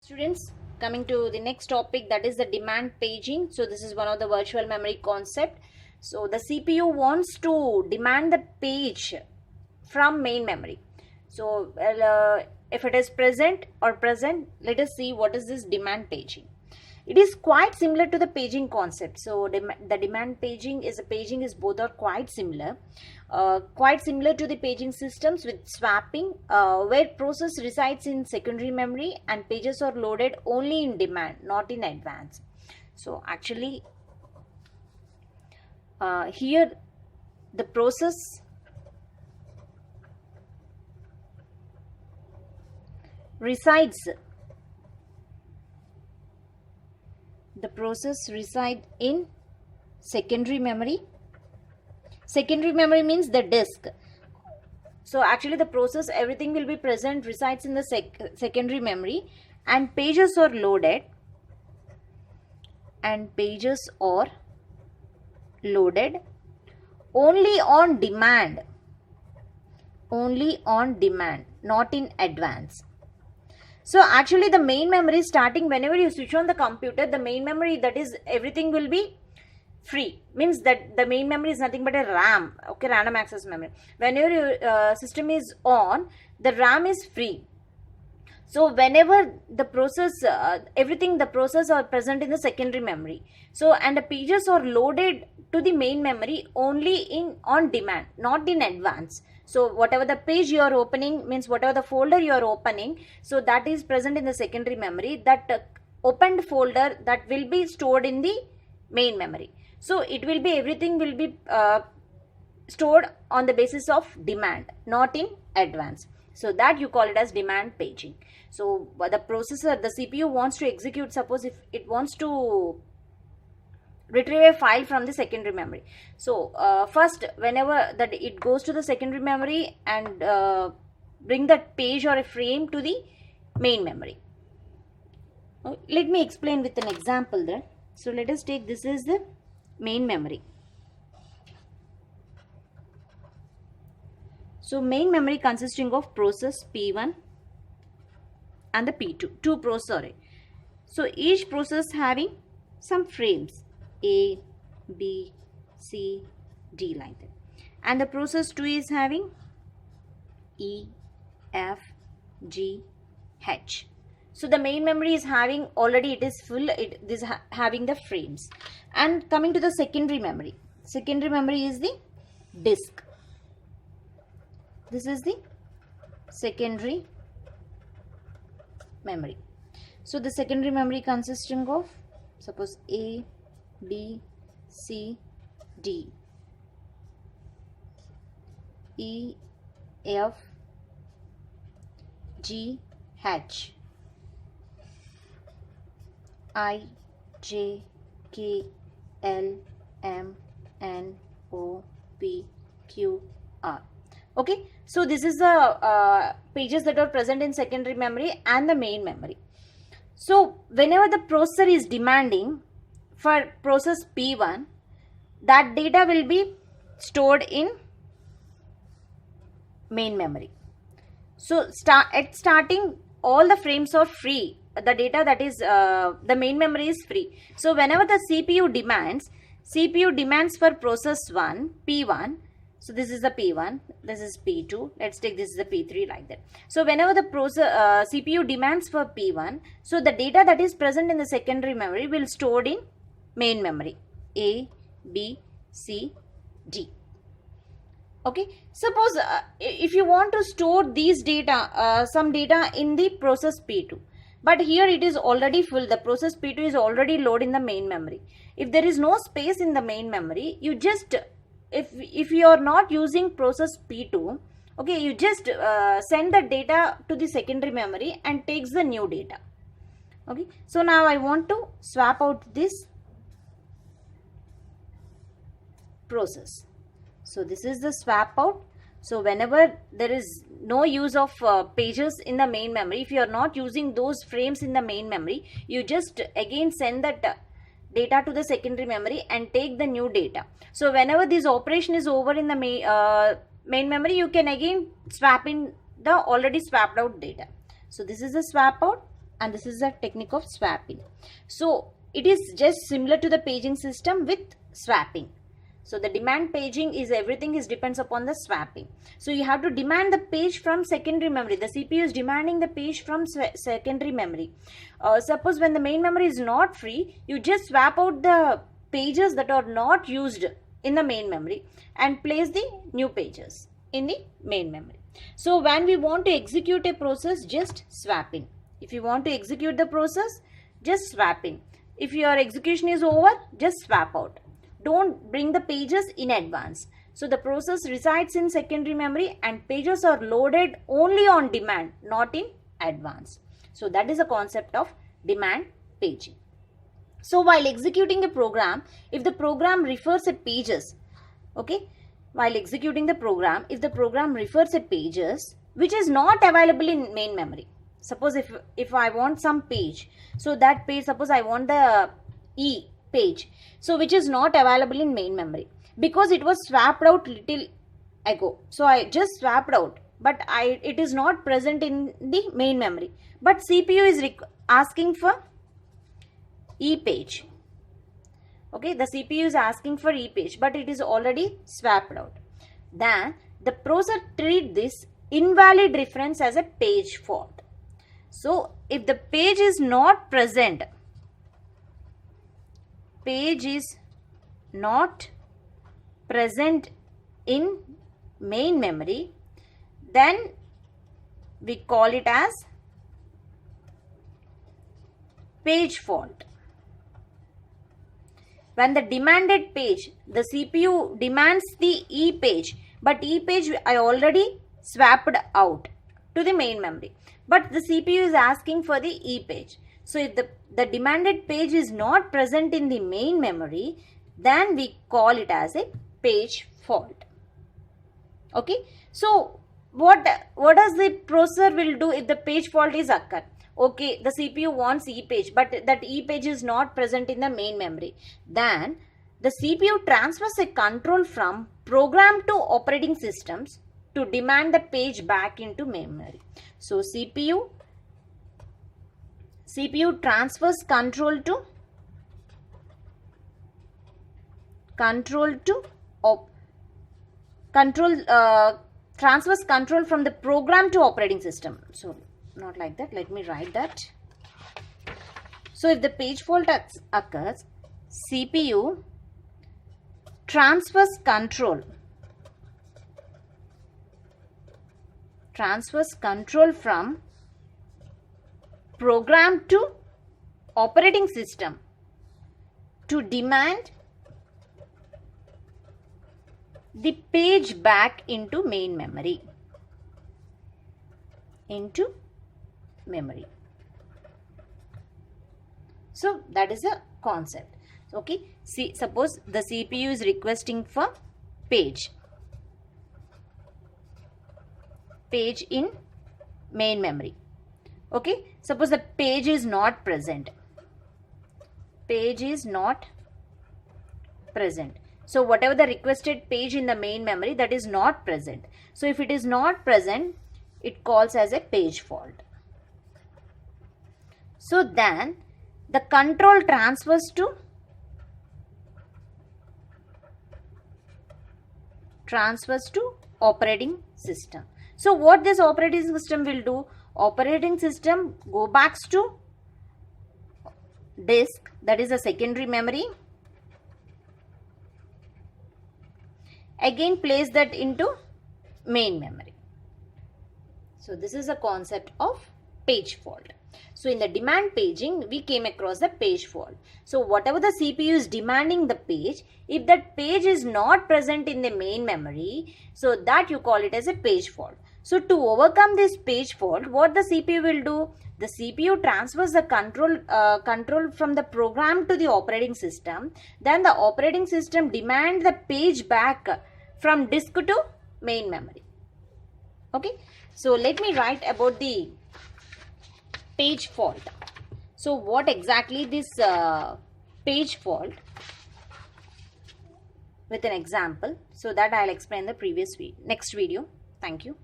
Students, coming to the next topic, that is the demand paging. So this is one of the virtual memory concept. So the CPU wants to demand the page from main memory. So if it is present, let us see what is this demand paging. It is quite similar to the paging concept. So the demand paging is both are quite similar to the paging systems with swapping, where process resides in secondary memory and pages are loaded only in demand, not in advance. So actually here the process resides in secondary memory. Secondary memory means the disk. So actually the process, everything will be present, resides in the secondary memory, and pages are loaded only on demand, not in advance. So actually the main memory starting whenever you switch on the computer, the main memory, that is everything will be free. Means that the main memory is nothing but a RAM, okay, random access memory. Whenever your system is on, the RAM is free. So whenever the process, the process are present in the secondary memory. So and the pages are loaded to the main memory only on demand, not in advance. So whatever the page you are opening, means whatever the folder you are opening, so that is present in the secondary memory. That opened folder, that will be stored in the main memory. So it will be, everything will be stored on the basis of demand, not in advance. So that you call it as demand paging. So the processor, the CPU wants to execute, suppose if it wants to retrieve a file from the secondary memory. So first, whenever that it goes to the secondary memory and bring that page or a frame to the main memory. Let me explain with an example there. So let us take, this is the main memory. So main memory consisting of process P1 and the P2, two processors. So each process having some frames A, B, C, D, like that. And the process 2 is having E, F, G, H. So the main memory is having, already it is full, this having the frames. And coming to the secondary memory. Secondary memory is the disk. This is the secondary memory. So the secondary memory consisting of, suppose A, B, C, D, E, F, G, H, I, J, K, L, M, N, O, P, Q, R. Okay, so this is the pages that are present in secondary memory and the main memory. So whenever the processor is demanding for process P1, that data will be stored in main memory. So at starting, all the frames are free. The data, that is the main memory is free. So whenever the CPU demands for process 1, P1, so this is the P1, this is P2, let's take this is the P3, like that. So whenever the CPU demands for P1, so the data that is present in the secondary memory will stored in main memory A, B, C, D. Okay, suppose if you want to store these data, some data in the process P2, but here it is already full, the process P2 is already loaded in the main memory. If there is no space in the main memory, you just, if you are not using process P2, okay, you just send the data to the secondary memory and takes the new data. Okay, so now I want to swap out this process. So this is the swap out. So whenever there is no use of pages in the main memory, if you are not using those frames in the main memory, you just again send that data to the secondary memory and take the new data. So whenever this operation is over in the main memory, you can again swap in the already swapped out data. So this is the swap out. and this is the technique of swapping. So it is just similar to the paging system with swapping. So the demand paging is everything is depends upon the swapping. So you have to demand the page from secondary memory. The CPU is demanding the page from secondary memory. Suppose when the main memory is not free, you just swap out the pages that are not used in the main memory and place the new pages in the main memory. So when we want to execute a process, just swapping. If you want to execute the process, just swapping. If your execution is over, just swap out. Don't bring the pages in advance. So the process resides in secondary memory and pages are loaded only on demand, not in advance. So that is the concept of demand paging. So while executing a program, if the program refers at pages, okay, while executing the program, if the program refers at pages which is not available in main memory. Suppose if I want some page, so that page, suppose I want the E page, so which is not available in main memory because it was swapped out little ago. So I just swapped out, but it is not present in the main memory. But CPU is asking for E page. Okay, the CPU is asking for E page, but it is already swapped out. Then the processor treats this invalid reference as a page fault. So if the page is not present, in main memory, then we call it as page fault. When the demanded page, the CPU demands the E page, but E page I already swapped out to the main memory, but the CPU is asking for the E page. So if the demanded page is not present in the main memory, then we call it as a page fault. Okay, so what does the processor will do if the page fault is occur? Okay, the CPU wants E page, but that E page is not present in the main memory. Then the CPU transfers a control from program to operating systems to demand the page back into memory. So CPU transfers transfers control from the program to operating system. So not like that, let me write that. So if the page fault occurs, CPU transfers control from program to operating system to demand the page back into main memory. So that is the concept. Okay, see, suppose the CPU is requesting for page in main memory. Okay, suppose the page is not present. So whatever the requested page in the main memory, that is not present. So if it is not present, it calls as a page fault. So then the control transfers to operating system. So what this operating system will do? Operating system go back to disk, that is a secondary memory. Again place that into main memory. So this is a concept of page fault. So in the demand paging, we came across the page fault. So whatever the CPU is demanding the page, if that page is not present in the main memory, so that you call it as a page fault. So to overcome this page fault, what the CPU will do? The CPU transfers the control from the program to the operating system. Then the operating system demands the page back from disk to main memory. Okay, so let me write about the page fault. So what exactly this page fault with an example, so that I'll explain the next video. Thank you.